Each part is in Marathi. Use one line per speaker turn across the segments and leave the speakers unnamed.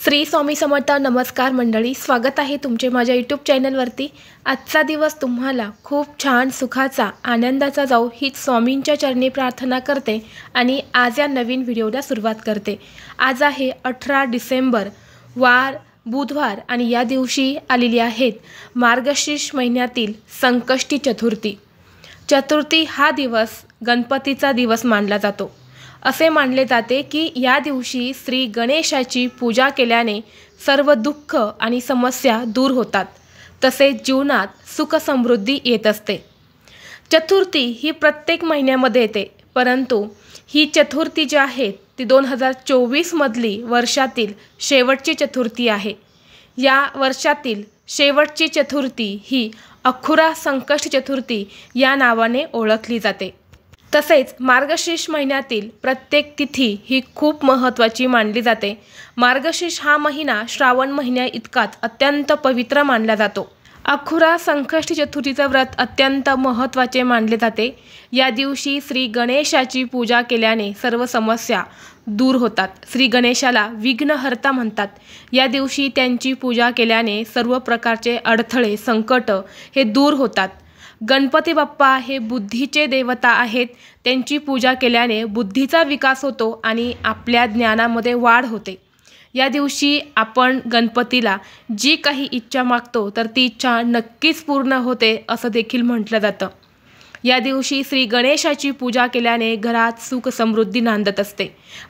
श्री स्वामी समर्थ। नमस्कार मंडळी, स्वागत आहे तुमचे माझ्या यूट्यूब चॅनलवरती। आजचा दिवस तुम्हाला खूप छान सुखाचा आनंदाचा जाऊ हीच स्वामींच्या चरणी प्रार्थना करते आणि आज या नवीन व्हिडिओला सुरुवात करते। आज आहे 18 डिसेंबर, वार बुधवार आणि या दिवशी आलेली आहेत मार्गशीर्ष महिन्यातील संकष्टी चतुर्थी। चतुर्थी हा दिवस गणपतीचा दिवस मानला जातो। असे मानले जाते की या दिवशी श्री गणेशाची पूजा केल्याने सर्व दुःख आणि समस्या दूर होतात, तसेच जीवनात सुख समृद्धी येत असते। चतुर्थी ही प्रत्येक महिन्यामध्ये येते, परंतु ही चतुर्थी जी आहे ती 2024 मधली वर्षातील शेवटची चतुर्थी आहे। या वर्षातील शेवटची चतुर्थी ही अखुरा संकष्टी चतुर्थी या नावाने ओळखली जाते। तसेच मार्गशीर्ष महिन्यातील प्रत्येक तिथी ही खूप महत्त्वाची मानली जाते। मार्गशीर्ष हा महिना श्रावण महिन्या इतकाच अत्यंत पवित्र मानला जातो। अखुरा संकष्टी चतुर्थीचे व्रत अत्यंत महत्त्वाचे मानले जाते। या दिवशी श्री गणेशाची पूजा केल्याने सर्व समस्या दूर होतात। श्री गणेशाला विघ्नहर्ता म्हणतात। या दिवशी त्यांची पूजा केल्याने सर्व प्रकारचे अडथळे संकट हे दूर होतात। गणपती बाप्पा हे बुद्धीचे देवता आहेत। त्यांची पूजा केल्याने बुद्धीचा विकास होतो आणि आपल्या ज्ञानामध्ये वाढ होते। या दिवशी आपण गणपतीला जी काही इच्छा मागतो तर ती इच्छा नक्कीच पूर्ण होते असं देखील म्हटलं जातं। या दिवशी श्री गणेशाची पूजा केल्याने घरात सुख समृद्धी नांदत असते,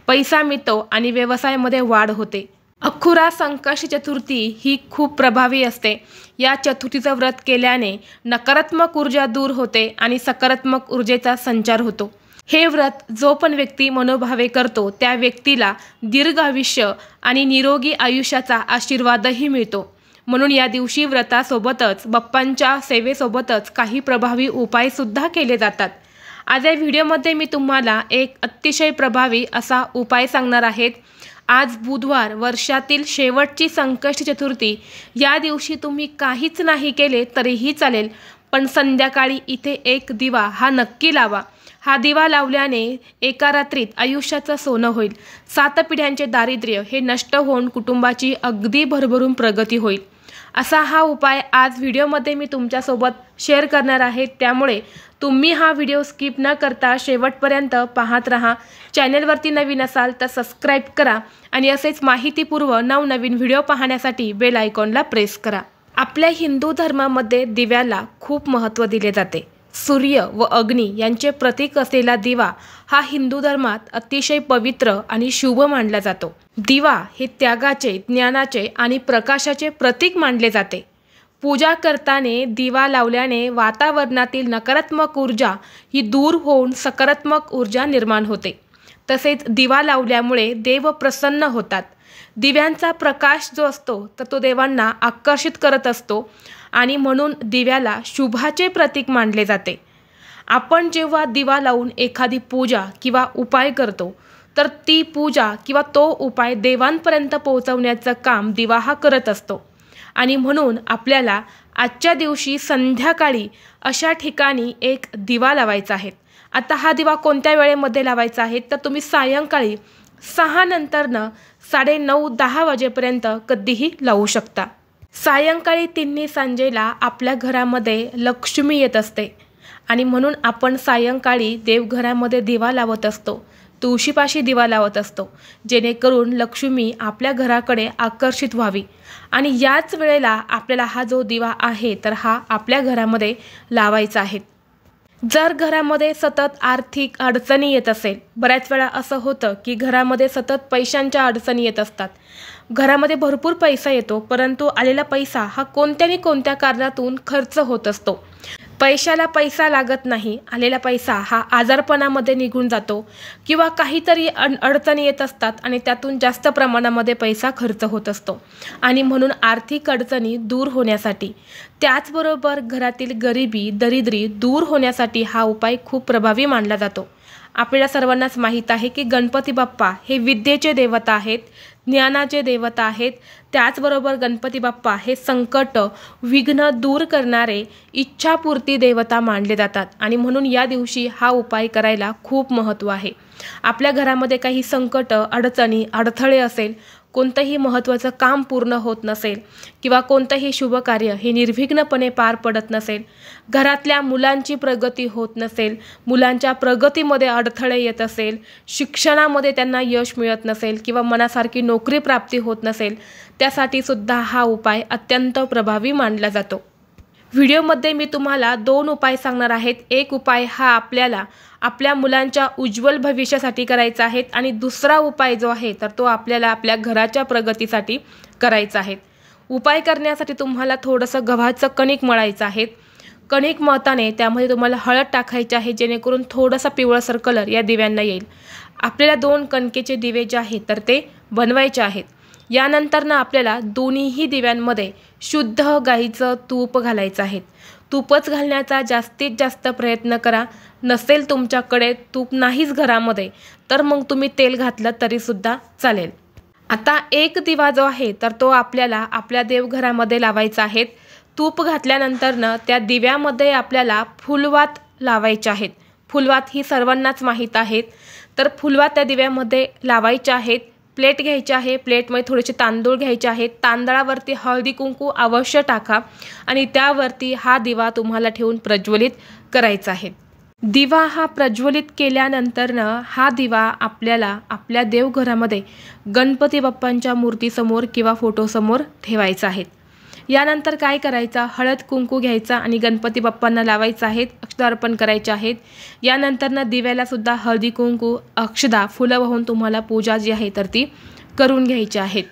पैसा मिळतो आणि व्यवसायामध्ये वाढ होते। अखुरा संकष्टी चतुर्थी ही खूप प्रभावी असते। या चतुर्थीचं व्रत केल्याने नकारात्मक ऊर्जा दूर होते आणि सकारात्मक ऊर्जेचा संचार होतो। हे व्रत जो पण व्यक्ती मनोभावे करतो त्या व्यक्तीला दीर्घ आयुष्य आणि निरोगी आयुष्याचा आशीर्वादही मिळतो। म्हणून या दिवशी व्रतासोबतच बाप्पांच्या सेवेसोबतच काही प्रभावी उपायसुद्धा केले जातात। आज या व्हिडिओमध्ये मी तुम्हाला एक अतिशय प्रभावी असा उपाय सांगणार आहे। आज बुधवार, वर्षातील शेवटची संकष्टी चतुर्थी। या दिवशी तुम्ही काहीच नाही केले तरीही चालेल, पण संध्याकाळी इथे एक दिवा हा नक्की लावा। हा दिवा लावल्याने एका रात्रीत आयुष्याचं सोनं होईल। 7 पिढ्यांचे दारिद्र्य हे नष्ट होऊन कुटुंबाची अगदी भरभरून प्रगती होईल। असा हा उपाय आज व्हिडिओमध्ये मी तुमच्यासोबत शेअर करणार आहे, त्यामुळे तुम्ही हा व्हिडिओ स्किप न करता शेवटपर्यंत पाहत राहा। चॅनलवरती नवीन असाल तर सबस्क्राईब करा आणि असेच माहितीपूर्व नवनवीन व्हिडिओ पाहण्यासाठी बेल आयकॉनला प्रेस करा। आपल्या हिंदू धर्मामध्ये दिव्याला खूप महत्त्व दिले जाते। सूर्य व अग्नी यांचे प्रतीक असलेला दिवा हा हिंदू धर्मात अतिशय पवित्र आणि शुभ मानला जातो। दिवा हे त्यागाचे, ज्ञानाचे आणि प्रकाशाचे प्रतीक मानले जाते। पूजा करताना दिवा लावल्याने वातावरणातील नकारात्मक ऊर्जा ही दूर होऊन सकारात्मक ऊर्जा निर्माण होते। तसेच दिवा लावल्यामुळे देव प्रसन्न होतात। दिव्यांचा प्रकाश जो असतो तर तो देवांना आकर्षित करत असतो आणि म्हणून दिव्याला शुभाचे प्रतीक मानले जाते। आपण जेव्हा दिवा लावून एखादी पूजा किंवा उपाय करतो तर ती पूजा किंवा तो उपाय देवांपर्यंत पोहोचवण्याचं काम दिवा हा करत असतो आणि म्हणून आपल्याला आजच्या दिवशी संध्याकाळी अशा ठिकाणी एक दिवा लावायचा आहे। आता हा दिवा कोणत्या वेळेमध्ये लावायचा आहे तर तुम्ही सायंकाळी 6 नंतरनं 9:30-10 वाजेपर्यंत कधीही लावू शकता। सायंकाळी 3 सांजेला आपल्या घरामध्ये लक्ष्मी येत असते आणि म्हणून आपण सायंकाळी देवघरामध्ये दिवा लावत असतो, तुळशीपाशी दिवा लावत असतो, जेणेकरून लक्ष्मी आपल्या घराकडे आकर्षित व्हावी। आणि याच वेळेला आपल्याला हा जो दिवा आहे तर हा आपल्या घरामध्ये लावायचा आहे। जर घरामध्ये सतत आर्थिक अडचणी येत असेल, बऱ्याच वेळा असं होतं की घरामध्ये सतत पैशांच्या अडचणी येत असतात। घरामध्ये भरपूर पैसा येतो, परंतु आलेला पैसा हा कोणत्या कारणातून खर्च होत असतो। पैशाला पैसा लागत नाही, आलेला पैसा हा आजारपणामध्ये निघून जातो किंवा काहीतरी अडचणी येत असतात आणि त्यातून जास्त प्रमाणामध्ये पैसा खर्च होत असतो। आणि म्हणून आर्थिक अडचणी दूर होण्यासाठी, त्याचबरोबर घरातील गरिबी दरिद्री दूर होण्यासाठी हा उपाय खूप प्रभावी मानला जातो। आपल्याला सर्वांनाच माहीत आहे की गणपती बाप्पा हे विद्येचे देवता आहेत, ज्ञानाचे देवता आहेत। त्याचबरोबर गणपती बाप्पा हे संकट विघ्न दूर करणारे इच्छापूर्ती देवता मानले जातात आणि म्हणून या दिवशी हा उपाय करायला खूप महत्त्व आहे। आपल्या घरामध्ये काही संकट, अडचणी, अडथळे असेल, कोणतंही महत्त्वाचं काम पूर्ण होत नसेल किंवा कोणतंही शुभ कार्य हे निर्विघ्नपणे पार पडत नसेल, घरातल्या मुलांची प्रगती होत नसेल, मुलांच्या प्रगतीमध्ये अडथळे येत असेल, शिक्षणामध्ये त्यांना यश मिळत नसेल किंवा मनासारखी नोकरी प्राप्ती होत नसेल, त्यासाठी सुद्धा हा उपाय अत्यंत प्रभावी मानला जातो। व्हिडिओमध्ये मी तुम्हाला 2 उपाय सांगणार आहेत। एक उपाय हा आपल्याला आपल्या मुलांच्या उज्ज्वल भविष्यासाठी करायचा आहे आणि दुसरा उपाय जो आहे तर तो आपल्याला आपल्या घराच्या प्रगतीसाठी करायचा आहे। उपाय करण्यासाठी तुम्हाला थोडंसं गव्हाचं कणिक मळायचं आहे। कणिक मळताना त्यामध्ये तुम्हाला हळद टाकायची आहे, जेणेकरून थोडासा पिवळसर कलर या दिव्यांना येईल। आपल्याला 2 कणकेचे दिवे जे आहेत तर ते बनवायचे आहेत। यानंतर आपल्याला दोन्हीही दिव्यांमध्ये शुद्ध गाईचं तूप घालायचं आहे। तूपच घालण्याचा जास्तीत जास्त प्रयत्न करा। नसेल तुमच्याकडे तूप नाहीच घरामध्ये तर मग तुम्ही तेल घातलं तरी सुद्धा चालेल। आता एक दिवा जो आहे तर तो आपल्याला आपल्या देवघरामध्ये लावायचा आहे। तूप घातल्यानंतर त्या दिव्यामध्ये आपल्याला फुलवात लावायचे आहेत। फुलवात ही सर्वांनाच माहीत आहेत, तर फुलवात त्या दिव्यामध्ये लावायचे आहेत। प्लेट घ्यायची आहे, प्लेटमध्ये थोडेसे तांदूळ घ्यायचे आहेत, तांदळावरती हळदी कुंकू अवश्य टाका आणि त्यावरती हा दिवा तुम्हाला ठेवून प्रज्वलित करायचा आहे। दिवा हा प्रज्वलित केल्यानंतर हा दिवा आपल्याला आपल्या देवघरामध्ये गणपती बाप्पांच्या मूर्तीसमोर किंवा फोटोसमोर ठेवायचा आहे। यानंतर काय करायचं, हळद कुंकू घ्यायचा आणि गणपती बाप्पांना लावायचं आहे, अक्षता अर्पण करायचे आहेत। यानंतर दिव्याला सुद्धा हळदी कुंकू अक्षता फुलं वाहून तुम्हाला पूजा जी आहे तर ती करून घ्यायची आहेत।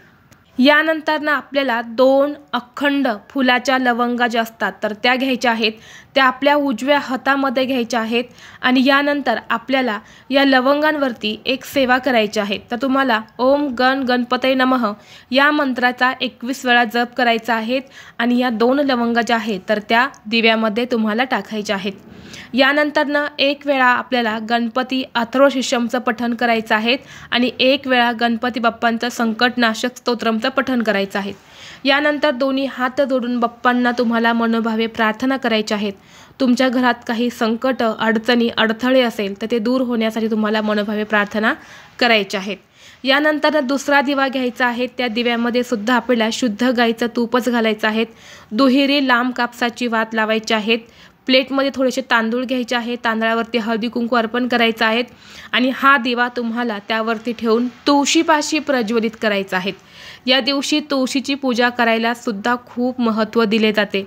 यानंतर आपल्याला 2 अखंड फुलाच्या लवंगा ज्या असतात तर त्या घ्यायच्या आहेत, त्या आपल्या उजव्या हातामध्ये घ्यायच्या आहेत आणि यानंतर आपल्याला या लवंगांवरती एक सेवा करायची आहे। तर तुम्हाला ओम गण गणपतये नमः या मंत्राचा 21 वेळा जप करायचा आहे आणि या 2 लवंगा ज्या आहेत तर त्या दिव्यामध्ये तुम्हाला टाकायच्या आहेत। यानंतर 1 वेळा आपल्याला गणपती अथर्वशीर्षमचं पठण करायचं आहे आणि 1 वेळा गणपती बाप्पांचं संकटनाशक स्तोत्रमचं पठण करायचं आहे। यानंतर दोन्ही हात जोडून बाप्पांना तुम्हाला मनोभावे प्रार्थना करायची आहेत। तुमच्या घरात काही संकट, अडचणी, अडथळे असेल तर ते दूर होण्यासाठी तुम्हाला मनोभावे प्रार्थना करायची आहेत। यानंतर दुसरा दिवा घ्यायचा आहे, त्या दिव्यामध्ये सुद्धा आपल्याला शुद्ध गाईचं तूपच घालायचं आहे। दुहेरी लांब कापसाची वात लावायची आहेत। प्लेटमध्ये थोडेसे तांदूळ घ्यायचे आहेत, तांदळावरती हळदी कुंकू अर्पण करायचं आहे आणि हा दिवा तुम्हाला त्यावरती ठेवून तुळशीपाशी प्रज्वलित करायचा आहे। या दिवशी तुळशीची पूजा करायला सुद्धा खूप महत्त्व दिले जाते।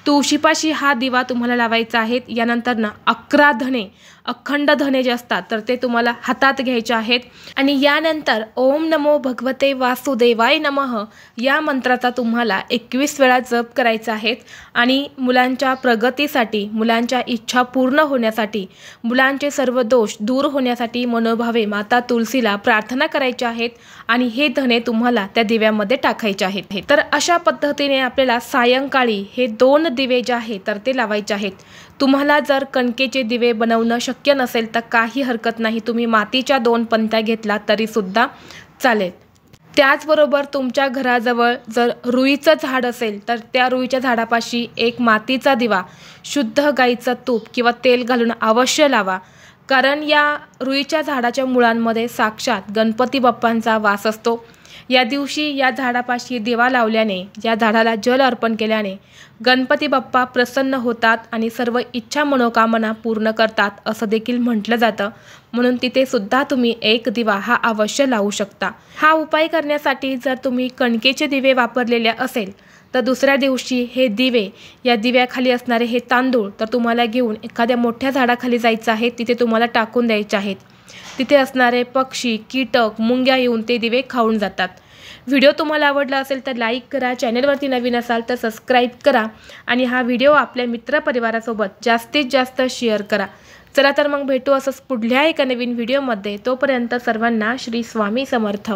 तुळशीपाशी हा दिवा तुम्हाला लावायचा आहे। यानंतर 11 धणे, अखंड धणे जे असतात तर ते तुम्हाला हातात घ्यायचे आहेत आणि यानंतर ओम नमो भगवते वासुदेवाय नमः या मंत्राचा तुम्हाला 21 वेळा जप करायचा आहे आणि मुलांच्या प्रगतीसाठी, मुलांच्या इच्छा पूर्ण होण्यासाठी, मुलांचे सर्व दोष दूर होण्यासाठी मनोभावे माता तुळशीला प्रार्थना करायची आहेत आणि हे धणे तुम्हाला त्या दिव्यामध्ये टाकायचे आहेत। तर अशा पद्धतीने आपल्याला सायंकाळी हे 2 दिवे जे आहेत तर ते लावायचे आहेत। तुम्हाला जर कणकेचे दिवे बनवणं शक्य नसेल तर काही हरकत नाही, तुम्ही मातीच्या 2 पंत्या घेतला तरी सुद्धा चालेल। त्याचबरोबर तुमच्या घराजवळ जर रुईचं झाड असेल तर त्या रुईच्या झाडापाशी एक मातीचा दिवा शुद्ध गाईचं तूप किंवा तेल घालून अवश्य लावा, कारण या रुईच्या झाडाच्या मुळांमध्ये साक्षात गणपती बाप्पांचा वास असतो। या दिवशी या झाडापाशी दिवा लावल्याने, या झाडाला जल अर्पण केल्याने गणपती बाप्पा प्रसन्न होतात आणि सर्व इच्छा मनोकामना पूर्ण करतात असं देखील म्हटलं जातं। म्हणून तिथे सुद्धा तुम्ही एक दिवा हा अवश्य लावू शकता। हा उपाय करण्यासाठी जर तुम्ही कणकेचे दिवे वापरलेले असेल तर दुसऱ्या दिवशी हे दिवे, या दिव्याखाली असणारे हे तांदूळ तर तुम्हाला घेऊन एखाद्या मोठ्या झाडाखाली जायचं आहे, तिथे तुम्हाला टाकून द्यायचे आहेत। तिथे असणारे पक्षी, कीटक, मुंग्या येऊन ते दिवे खाऊन जातात। व्हिडिओ तुम्हाला आवडला असेल तर लाईक करा, चॅनलवरती नवीन असाल तर सबस्क्राईब करा आणि हा व्हिडिओ आपल्या मित्रपरिवारासोबत जास्तीत जास्त शेअर करा। चला तर मग भेटू असंच पुढल्या एका नवीन व्हिडिओमध्ये। तोपर्यंत सर्वांना श्री स्वामी समर्थ।